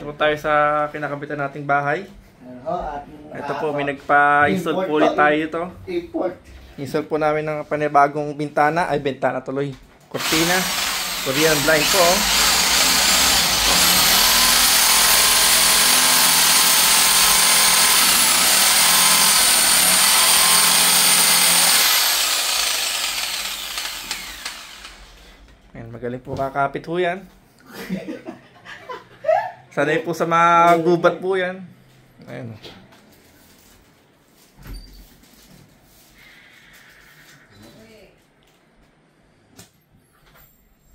po tayo sa kinakabitan nating bahay. At Ito po, may nagpa-install po ulit tayo ito. import. Install po namin ng panibagong bintana. Ay, bintana tuloy. Cortina. Korean blind po. Ayan, magaling po kakapit po yan. Sanay po sa mga gubat po yan. Ayan.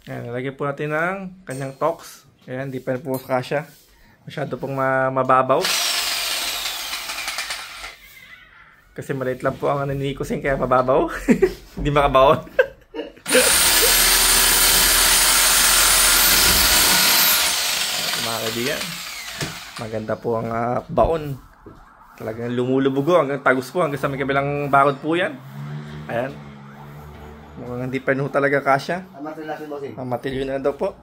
Ayan, lalagyan po natin ng kanyang tox. Ayan, di pa po kasya. Masyado pong mababaw. Kasi maliit lang po ang naninikusin kaya mababaw. Hindi makabaon. Mga kaibigan, maganda po ang baon. Talagang lumulubog hanggang tagus po hanggang sa may kabilang bakod po yan. Ayan. Mukhang hindi pa talaga kasya. Ang martilyo na daw po.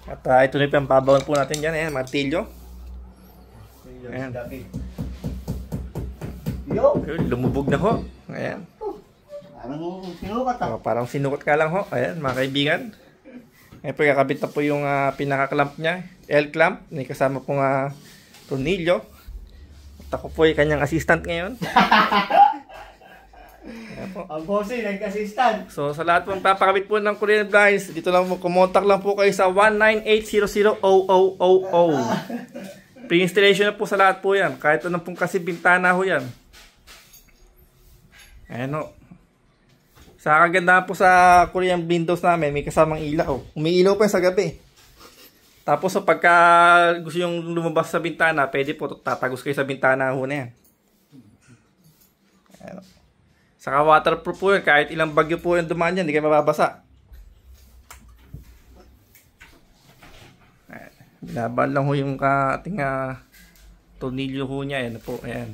At ito na yung pabaon po natin dyan. Ayan, martilyo. Ayan. Lumubog na ho. Ayan. Parang sinukat Oh, parang sinukat ka lang ho. Ayan, mga kaibigan. Ayan po, kakabit na po yung pinaka-clamp niya. L-clamp. May kasama pong tornilyo. At ako po yung kanyang assistant ngayon. ang bossy, nag-assistant. So sa lahat po papakabit po ng Korean blinds, dito lang po, kumontak lang po kayo sa 198000000. Pre-installation na po sa lahat po yan. Kahit anong pong kasi bintana ho yan. Ayan o. Sa kagandahan po sa Korean windows namin, may kasamang ilaw. Umiilaw pa sa gabi. Tapos so, pagka gusto yung lumabas sa bintana, pwede po tatagos kayo sa bintana ho na yan. Ayan o. Saka waterproof po yun. Kahit ilang bagyo po yung dumaan yan, hindi kayo mababasa. Binaban lang ho yung ating tornilyo ho niya. Ayan po. Ayan.